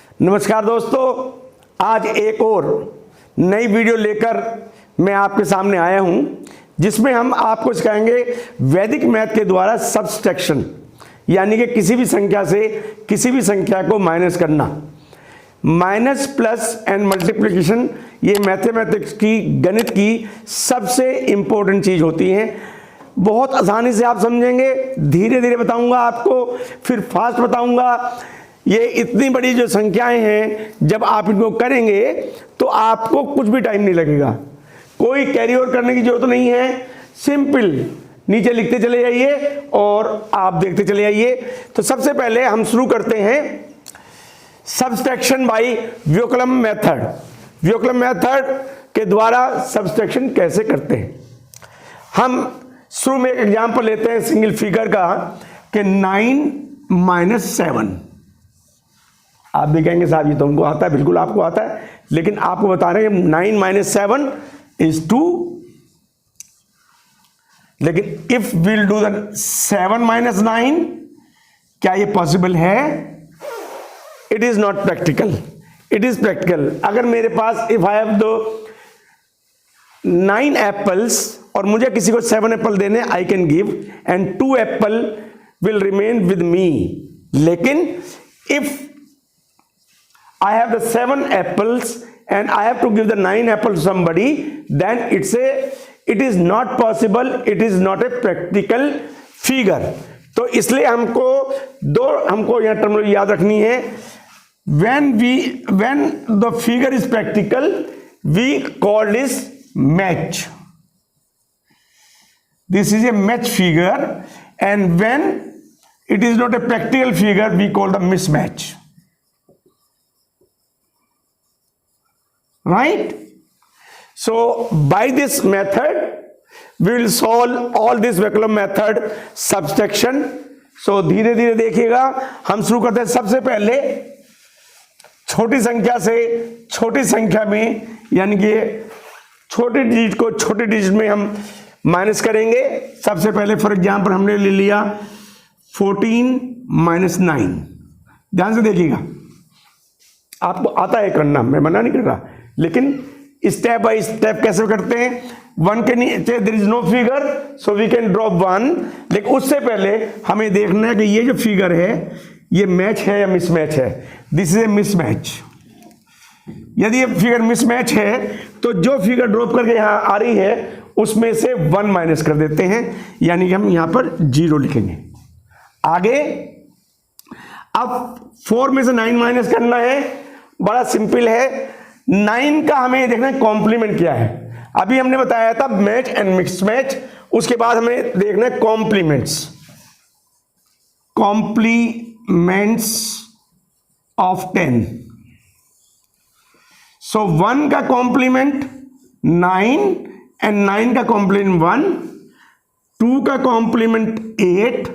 नमस्कार दोस्तों, आज एक और नई वीडियो लेकर मैं आपके सामने आया हूं, जिसमें हम आपको सिखाएंगे वैदिक मैथ के द्वारा सब्सट्रैक्शन, यानी कि किसी भी संख्या से किसी भी संख्या को माइनस करना। माइनस, प्लस एंड मल्टीप्लिकेशन ये मैथमेटिक्स की, गणित की सबसे इंपॉर्टेंट चीज होती है। बहुत आसानी से आप समझेंगे, धीरे धीरे बताऊंगा आपको, फिर फास्ट बताऊंगा। ये इतनी बड़ी जो संख्याएं हैं, जब आप इनको करेंगे तो आपको कुछ भी टाइम नहीं लगेगा, कोई कैरी ओवर करने की जरूरत नहीं है। सिंपल नीचे लिखते चले जाइए और आप देखते चले जाइए। तो सबसे पहले हम शुरू करते हैं सब्सट्रैक्शन बाय व्युत्क्रम मेथड। व्युत्क्रम मेथड के द्वारा सब्सट्रैक्शन कैसे करते हैं। हम शुरू में एक एग्जांपल लेते हैं सिंगल फिगर का कि 9 - 7। आप भी कहेंगे साहब ये तो हमको आता है, बिल्कुल आपको आता है, लेकिन आपको बता रहे हैं 9 - 7 is 2। लेकिन इफ विल डू द 7 - 9, क्या ये पॉसिबल है? It is not practical, it is practical. अगर मेरे पास इफ आई हैव दो 9 एप्पल्स और मुझे किसी को 7 एप्पल देने, I can give and 2 Apple will remain with me. लेकिन if I have the 7 apples and I have to give the 9 apples to somebody, then it is not possible, it is not a practical figure। तो इसलिए हमको यह terminology याद रखनी है। when the figure is practical, we call this match। this is a match figure, and when it is not a practical figure, we call the mismatch। Right? So by this method we will solve all this व्युत्क्रम method subtraction। so धीरे धीरे देखिएगा। हम शुरू करते हैं सबसे पहले छोटी संख्या से छोटी संख्या में, यानी कि छोटी डिजिट को छोटी डिजिट में हम माइनस करेंगे। सबसे पहले फॉर एग्जांपल हमने ले लिया 14 - 9। ध्यान से देखिएगा, आपको आता है करना, मैं मना नहीं कर रहा, लेकिन स्टेप बाय स्टेप कैसे करते हैं। 1 के नीचे there is no figure, so we can drop 1। लेकिन उससे पहले हमें देखना है कि ये जो फिगर है ये मैच है या मिसमैच है। This is a mismatch. यदि ये फिगर मिसमैच है तो जो फिगर ड्रॉप करके यहां आ रही है उसमें से 1 माइनस कर देते हैं, यानी कि हम यहां पर 0 लिखेंगे। आगे अब 4 में से 9 माइनस करना है, बड़ा सिंपल है। 9 का हमें देखना है कॉम्प्लीमेंट क्या है। अभी हमने बताया था मैच एंड मिक्स मैच, उसके बाद हमें देखना है कॉम्प्लीमेंट्स। Compliments of 10। सो 1 का कॉम्प्लीमेंट 9 एंड 9 का कॉम्प्लीमेंट 1, 2 का कॉम्प्लीमेंट 8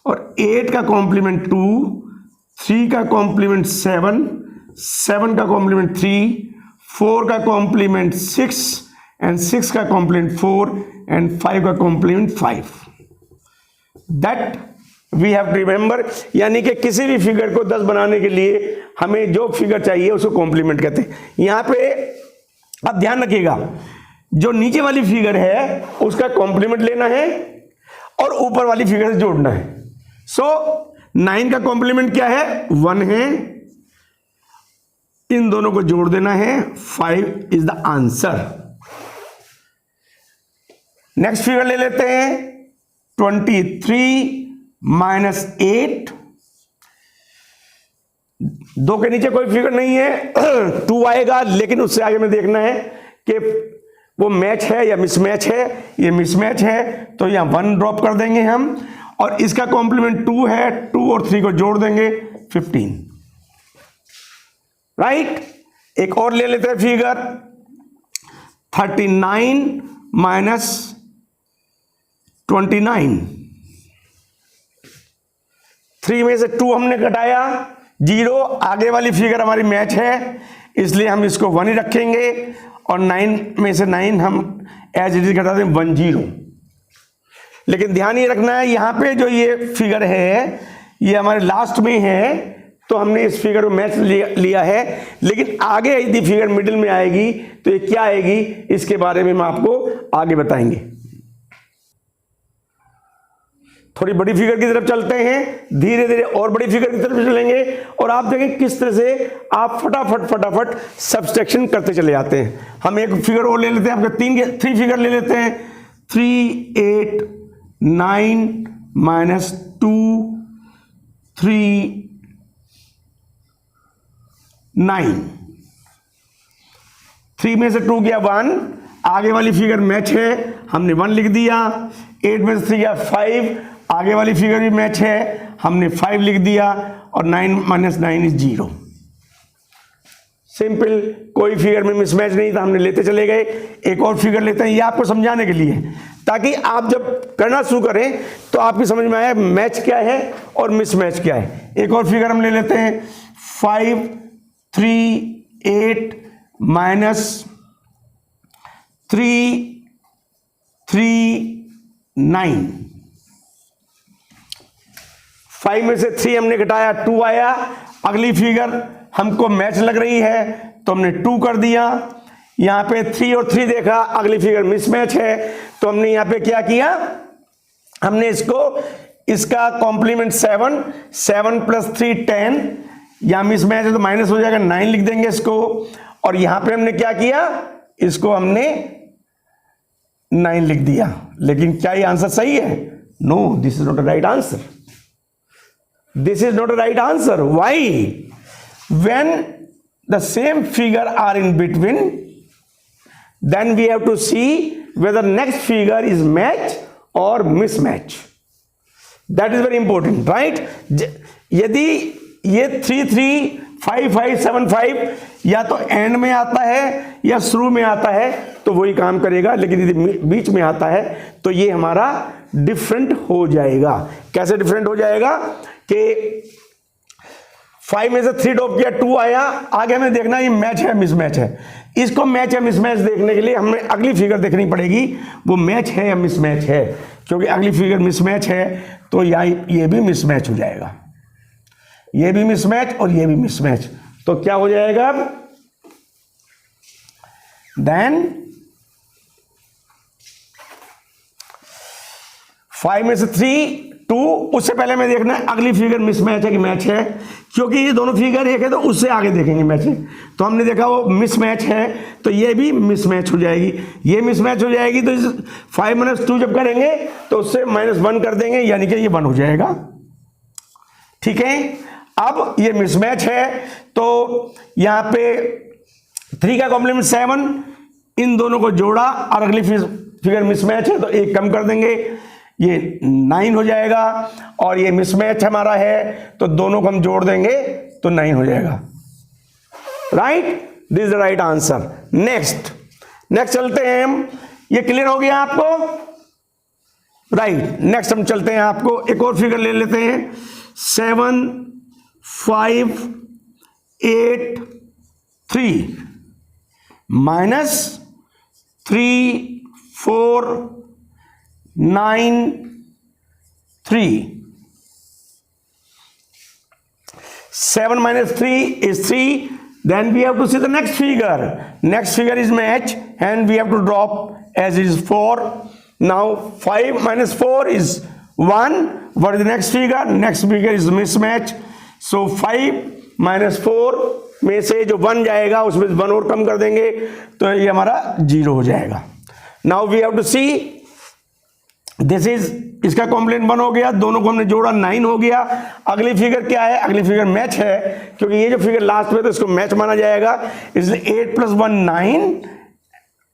और 8 का कॉम्प्लीमेंट 2, 3 का कॉम्प्लीमेंट 7, 7 का कॉम्प्लीमेंट 3, 4 का कॉम्प्लीमेंट 6 एंड 6 का कॉम्प्लीमेंट 4 एंड 5 का complement 5। That we have to remember. यानी कि किसी भी फिगर को 10 बनाने के लिए हमें जो फिगर चाहिए उसको कॉम्प्लीमेंट कहते हैं। यहां पे अब ध्यान रखिएगा, जो नीचे वाली फिगर है उसका कॉम्प्लीमेंट लेना है और ऊपर वाली फिगर से जोड़ना है। सो 9 का कॉम्प्लीमेंट क्या है? 1 है, इन दोनों को जोड़ देना है, 5 is the answer. Next figure ले लेते हैं 23 - 8। 2 के नीचे कोई फिगर नहीं है, 2 आएगा, लेकिन उससे आगे में देखना है कि वो मैच है या मिसमैच है। ये मिसमैच है तो यहां 1 ड्रॉप कर देंगे हम, और इसका कॉम्प्लीमेंट 2 है, 2 और 3 को जोड़ देंगे, 15। राइट? एक और ले लेते हैं फिगर 39 - 29। 3 में से 2 हमने घटाया, 0। आगे वाली फिगर हमारी मैच है, इसलिए हम इसको 1 ही रखेंगे, और 9 में से 9 हम एज इट इज घटा दें 1 0। लेकिन ध्यान ये रखना है, यहां पे जो ये फिगर है ये हमारे लास्ट में है, तो हमने इस फिगर में मैच लिया है, लेकिन आगे यदि फिगर मिडिल में आएगी तो ये क्या आएगी, इसके बारे में हम आपको आगे बताएंगे। थोड़ी बड़ी फिगर की तरफ चलते हैं, धीरे धीरे और बड़ी फिगर की तरफ चलेंगे और आप देखें किस तरह से आप फटाफट सब्सट्रैक्शन करते चले जाते हैं। हम एक फिगर और ले लेते हैं, आपके थ्री फिगर ले लेते हैं। 3 8 9 -2 3 9, 3 में से 2 गया 1, आगे वाली फिगर मैच है, हमने 1 लिख दिया। 8 में से 3 गया 5, आगे वाली फिगर भी मैच है, हमने 5 लिख दिया। और 9 - 9 इज 0। सिंपल, कोई फिगर में मिसमैच नहीं था, हमने लेते चले गए। एक और फिगर लेते हैं, ये आपको समझाने के लिए, ताकि आप जब करना शुरू करें तो आपकी समझ में आए मैच क्या है और मिसमैच क्या है। एक और फिगर हम ले लेते हैं, 5 3 8 -3 3 9। 5 में से 3 हमने घटाया, 2 आया। अगली फिगर हमको मैच लग रही है तो हमने 2 कर दिया। यहां पे 3 और 3 देखा, अगली फिगर मिसमैच है तो हमने यहां पे क्या किया, हमने इसका कॉम्प्लीमेंट 7 + 3 10, यहां मिसमैच है तो माइनस हो जाएगा, 9 लिख देंगे इसको। और यहां पे हमने क्या किया, इसको हमने 9 लिख दिया। लेकिन क्या ये आंसर सही है? No, this is not a right answer. This is not a right answer. Why? When the same figure are in between, then we have to see whether next figure is match or mismatch. That is very important, right? यदि ये 3 3 5 5 7 5 या तो and में आता है या शुरू में आता है तो वही काम करेगा, लेकिन यदि बीच में आता है तो ये हमारा डिफरेंट हो जाएगा। कैसे डिफरेंट हो जाएगा कि 5 में से 3 ड्रॉप किया, 2 आया, आगे हमें देखना ये मैच है मिसमैच है। इसको मैच या मिसमैच देखने के लिए हमें अगली फिगर देखनी पड़ेगी, वो मैच है या मिसमैच है। क्योंकि अगली फिगर मिसमैच है तो ये भी मिसमैच हो जाएगा, ये भी मिसमैच और ये भी मिसमैच। तो क्या हो जाएगा, देन 5 में से 3 2, उससे पहले हमें देखना है अगली फिगर मिसमैच है कि मैच है। क्योंकि ये दोनों फिगर एक है तो उससे आगे देखेंगे मैच है। तो हमने देखा वो मिसमैच है तो ये भी मिसमैच हो जाएगी, ये मिसमैच हो जाएगी। तो 5 - 2 जब करेंगे तो उससे -1 कर देंगे, यानी कि ये 1 हो जाएगा। ठीक है, अब ये मिसमैच है तो यहां पे 3 का कॉम्प्लीमेंट 7, इन दोनों को जोड़ा और अगली फिगर मिसमैच है तो 1 कम कर देंगे, ये 9 हो जाएगा। और ये मिसमैच हमारा है तो दोनों को हम जोड़ देंगे तो 9 हो जाएगा। Right, this is the right answer. Next चलते हैं हम, ये क्लियर हो गया आपको? राइट, नेक्स्ट हम चलते हैं, आपको एक और फिगर ले लेते हैं। 7 5 8 3 -3 4 9 3। 7 - 3 is 3. Then we have to see the next figure. Next figure is match and we have to drop as it is 4. Now 5 - 4 is 1. What is the next figure? Next figure is mismatch. So 5 - 4 में से जो 1 जाएगा उसमें 1 और कम कर देंगे तो ये हमारा 0 हो जाएगा। Now we have to see this is, इसका कॉम्प्लीमेंट 1 हो गया, दोनों को हमने जोड़ा 9 हो गया। अगली फिगर क्या है? अगली फिगर मैच है, क्योंकि ये जो फिगर लास्ट में तो इसको मैच माना जाएगा, इसलिए 8 + 1 9,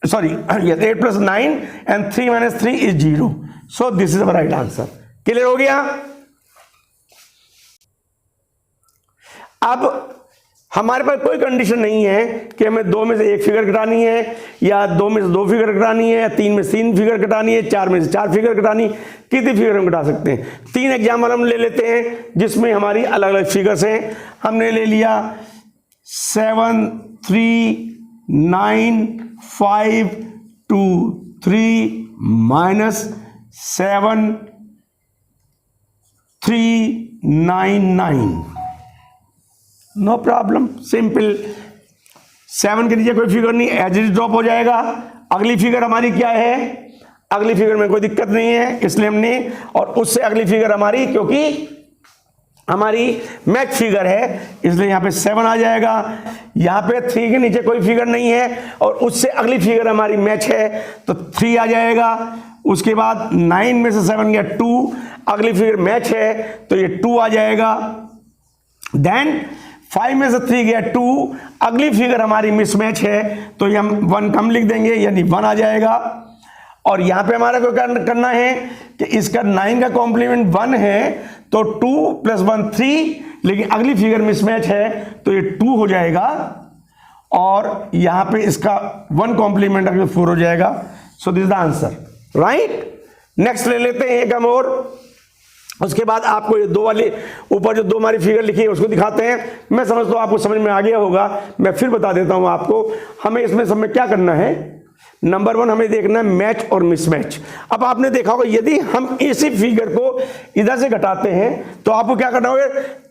sorry yes 8 + 9 and 3 - 3 is 0। So this is our right answer. Clear हो गया? अब हमारे पास कोई कंडीशन नहीं है कि हमें 2 में से 1 फिगर घटानी है, या 2 में से 2 फिगर घटानी है, या 3 में से 3 फिगर घटानी है, 4 में से 4 फिगर घटानी, कितनी फिगर हम घटा सकते हैं। 3 एग्जाम्पल हम ले लेते हैं जिसमें हमारी अलग अलग फिगर्स हैं। हमने ले लिया 7 3 9 5 2 3 -7 3 9 9। No problem, simple. 7 के नीचे कोई फिगर नहीं, एज इट ड्रॉप हो जाएगा। अगली फिगर हमारी क्या है, अगली फिगर में कोई दिक्कत नहीं है इसलिए हमने, और उससे अगली फिगर हमारी, क्योंकि हमारी मैच फिगर है इसलिए यहाँ पे 7 आ जाएगा। यहाँ पे 3 के नीचे कोई फिगर नहीं है और उससे अगली फिगर हमारी मैच है तो 3 आ जाएगा। उसके बाद 9 में से 7 गया 2, अगली फिगर मैच है तो ये 2 आ जाएगा। देन 5 में से 3 गया 2, अगली फिगर हमारी मिसमैच है तो ये हम 1 कम लिख देंगे यानी 1 आ जाएगा। और यहां पे हमारा को करना है कि इसका 9 का कॉम्प्लीमेंट 1 है तो 2 + 1 3, लेकिन अगली फिगर मिसमैच है तो ये 2 हो जाएगा और यहां पे इसका 1 कॉम्प्लीमेंट अगर 4 हो जाएगा। So this is the answer, right. Next ले लेते हैं एक हम और, उसके बाद आपको ये 2 वाली ऊपर जो 2 हमारी फिगर लिखी है उसको दिखाते हैं। मैं समझता हूं आपको समझ में आ गया होगा, मैं फिर बता देता हूं आपको। हमें इसमें सब में क्या करना है, नंबर 1 हमें देखना है मैच और मिसमैच। अब आपने देखा होगा यदि हम इसी फिगर को इधर से घटाते हैं तो आपको क्या करना होगा,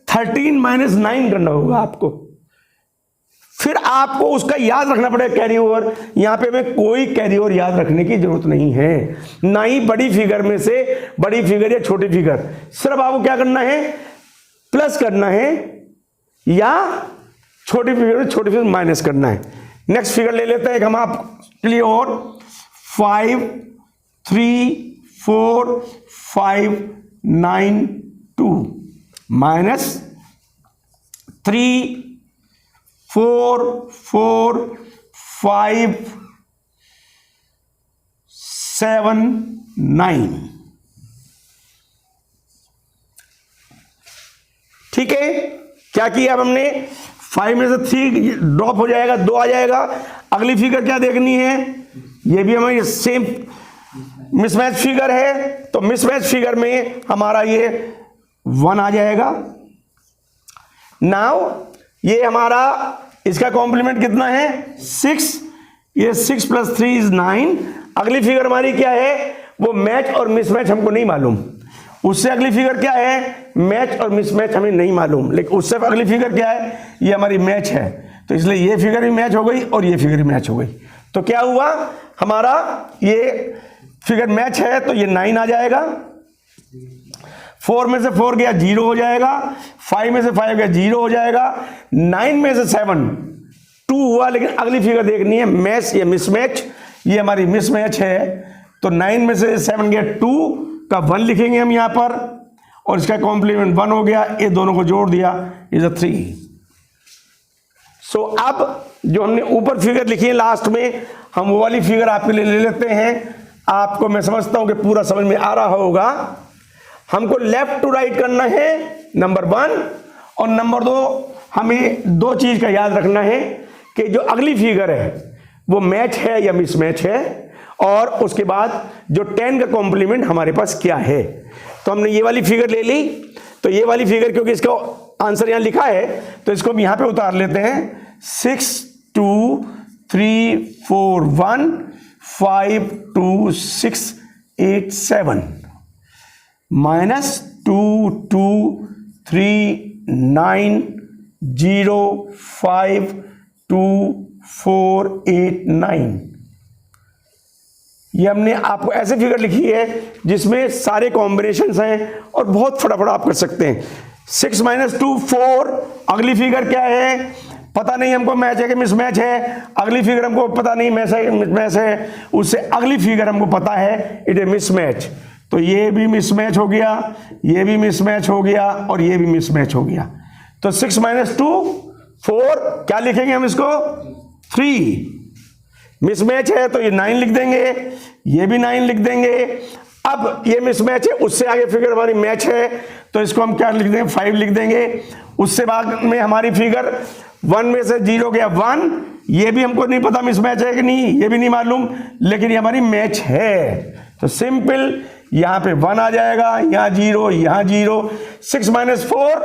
13 - 9 करना होगा आपको। फिर आपको उसका याद रखना पड़ेगा कैरी ओवर। यहां पे हमें कोई कैरी ओवर याद रखने की जरूरत नहीं है, ना ही बड़ी फिगर में से बड़ी फिगर या छोटी फिगर। सिर्फ आपको क्या करना है, प्लस करना है या छोटी फिगर में छोटी फिगर माइनस करना है। नेक्स्ट फिगर ले लेते हैं हम आपके लिए और 5 3 4 5 9 2 -3 4 4 5 7 9। ठीक है, क्या किया अब हमने, 5 में से 3 ड्रॉप हो जाएगा, 2 आ जाएगा। अगली फिगर क्या देखनी है, ये भी हमारी सेम मिसमैच फिगर है तो मिसमैच फिगर में हमारा ये 1 आ जाएगा। नाउ ये हमारा इसका कॉम्प्लीमेंट कितना है, 6, ये 6 + 3 = 9। अगली फिगर हमारी क्या है, वो मैच और मिसमैच हमको नहीं मालूम। उससे अगली फिगर क्या है, मैच और मिसमैच हमें नहीं मालूम, लेकिन उससे अगली फिगर क्या है, ये हमारी मैच है तो इसलिए ये फिगर भी मैच हो गई और ये फिगर भी मैच हो गई। तो क्या हुआ, हमारा ये फिगर मैच है तो ये 9 आ जाएगा। 4 में से 4 गया 0 हो जाएगा, 5 में से 5 गया 0 हो जाएगा, 9 में से 7 2 हुआ, लेकिन अगली फिगर देखनी है मैच या मिसमैच। ये हमारी मिसमैच है तो 9 में से 7 गया 2 का 1 लिखेंगे हम यहां पर और इसका कॉम्प्लीमेंट 1 हो गया, ये दोनों को जोड़ दिया, इज 3। सो अब जो हमने ऊपर फिगर लिखी है लास्ट में, हम वो वाली फिगर आपके लिए ले लेते हैं। आपको मैं समझता हूं कि पूरा समझ में आ रहा होगा। हमको लेफ्ट टू राइट करना है नंबर 1, और नंबर 2 हमें 2 चीज का याद रखना है कि जो अगली फिगर है वो मैच है या मिसमैच है, और उसके बाद जो 10 का कॉम्प्लीमेंट हमारे पास क्या है। तो हमने ये वाली फिगर ले ली, तो ये वाली फिगर क्योंकि इसका आंसर यहां लिखा है तो इसको हम यहां पे उतार लेते हैं। 6 2 3 4 1 5 2 6 8 7 -2 2 3 9 0 5 2 4 8 9। ये हमने आपको ऐसे फिगर लिखी है जिसमें सारे कॉम्बिनेशंस हैं और बहुत फटाफट आप कर सकते हैं। 6 - 2 4, अगली फिगर क्या है पता नहीं हमको, मैच है कि मिसमैच है। अगली फिगर हमको पता नहीं मैच है कि मिसमैच है, उससे अगली फिगर हमको पता है इट इज मिसमैच। तो ये भी मिसमैच हो गया, ये भी मिसमैच हो गया और ये भी मिसमैच हो गया। तो 6 - 2 4 क्या लिखेंगे हम इसको, 3। मिसमैच है तो ये 9 लिख देंगे, ये भी 9 लिख देंगे। अब ये मिसमैच है, उससे आगे फिगर हमारी मैच है तो इसको हम क्या लिख देंगे, 5 लिख देंगे। उससे बाद में हमारी फिगर 1 में से 0 गया 1, ये भी हमको नहीं पता मिसमैच है कि नहीं, ये भी नहीं मालूम, लेकिन ये हमारी मैच है। तो सिंपल यहां पे 1 आ जाएगा, यहां 0, यहां 0। 6 - 4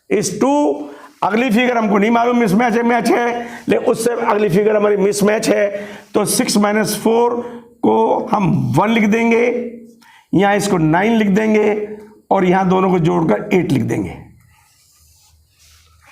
= 2। अगली फिगर हमको नहीं मालूम मिसमैच है मैच है, लेकिन उससे अगली फिगर हमारी मिसमैच है। तो 6 - 4 को हम 1 लिख देंगे, यहां इसको 9 लिख देंगे और यहां दोनों को जोड़कर 8 लिख देंगे।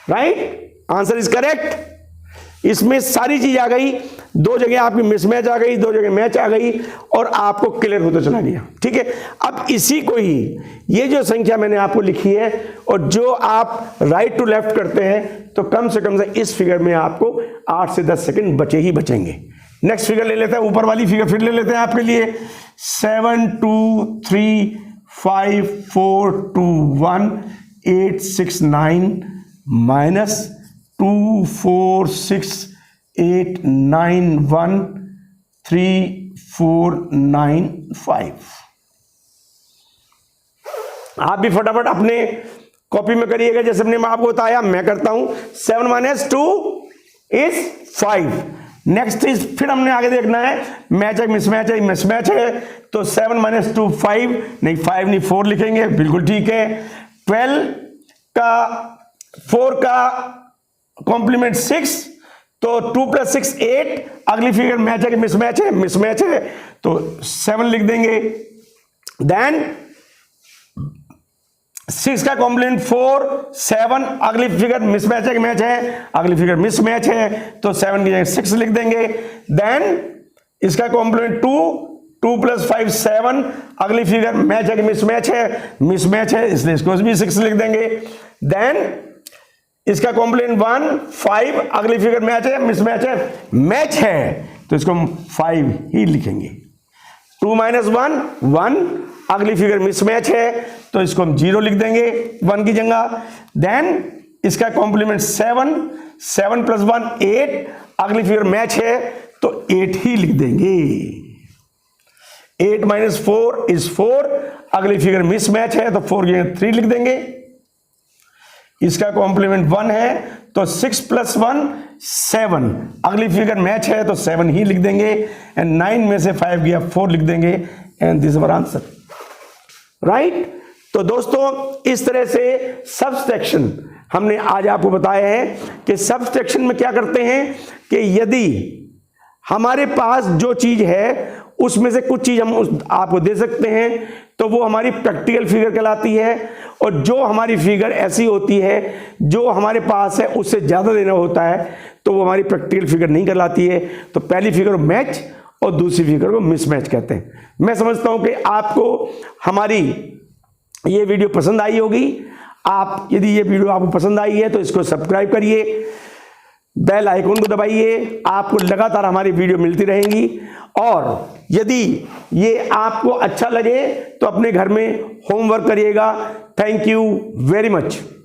Right, answer is correct. इसमें सारी चीज आ गई, दो जगह आपकी मिसमैच आ गई, दो जगह मैच आ गई और आपको क्लियर होता चला गया। ठीक है, अब इसी को ही, ये जो संख्या मैंने आपको लिखी है और जो आप राइट टू लेफ्ट करते हैं, तो कम से कम इस फिगर में आपको 8 से 10 सेकंड बचे ही बचेंगे। नेक्स्ट फिगर ले लेते हैं, ऊपर वाली फिगर फिर ले लेते हैं आपके लिए। 7 2 3 5 4 2 1 8 6 9 माइनस 2 4 6 8 9 1 3 4 9 5। आप भी फटाफट अपने कॉपी में करिएगा, जैसे मैं आपको बताया मैं करता हूं। 7 - 2 इज 5। नेक्स्ट इज, फिर हमने आगे देखना है मैच है मिसमैच है, मिसमैच है, तो 7 - 2 5 नहीं, 5 नहीं 4 लिखेंगे, बिल्कुल ठीक है। 12 का 4 का कॉम्प्लीमेंट 6, तो 2 + 6 8। अगली फिगर मैच है कि मिसमैच है, मिसमैच है, तो 7 लिख देंगे। देन 6 का कॉम्प्लीमेंट 4 7। अगली फिगर मिसमैच है कि मैच है, अगली फिगर मिसमैच है, तो 7 की जगह 6 लिख देंगे। देन इसका कॉम्प्लीमेंट 2 2 + 5 7। अगली फिगर मैच है कि मिसमैच है, मिसमैच है, इसलिए इसको भी 6 लिख देंगे। देन इसका कॉम्प्लीमेंट 1 5। अगली फिगर मैच है मिसमैच है, मैच है, तो इसको हम 5 ही लिखेंगे। 2 - 1 1। अगली फिगर मिसमैच है, तो इसको हम 0 लिख देंगे 1 की जगह। देन इसका कॉम्प्लीमेंट 7 7 + 1 8। अगली फिगर मैच है, तो 8 ही लिख देंगे। 8 - 4 इज 4। अगली फिगर मिसमैच है, तो 4 की जगह 3 लिख देंगे। इसका कॉम्प्लीमेंट 1 है, तो 6 + 1 7। अगली फिगर मैच है, तो 7 ही लिख देंगे। एंड 9 में से 5 गया, 4 लिख देंगे। And this is our answer, right. तो दोस्तों इस तरह से सब्सट्रैक्शन हमने आज आपको बताया है कि सब्सट्रैक्शन में क्या करते हैं कि यदि हमारे पास जो चीज है उसमें से कुछ चीज हम आपको दे सकते हैं, तो वो हमारी प्रैक्टिकल फिगर कहलाती है। और जो हमारी फिगर ऐसी होती है जो हमारे पास है उससे ज्यादा देना होता है, तो वो हमारी प्रैक्टिकल फिगर नहीं कहलाती है। तो पहली फिगर को मैच और दूसरी फिगर को मिसमैच कहते हैं। मैं समझता हूं कि आपको हमारी ये वीडियो पसंद आई होगी। आप यदि ये वीडियो आपको पसंद आई है तो इसको सब्सक्राइब करिए, बेल आइकन को दबाइए, आपको लगातार हमारी वीडियो मिलती रहेंगी। और यदि ये आपको अच्छा लगे तो अपने घर में होमवर्क करिएगा। Thank you very much.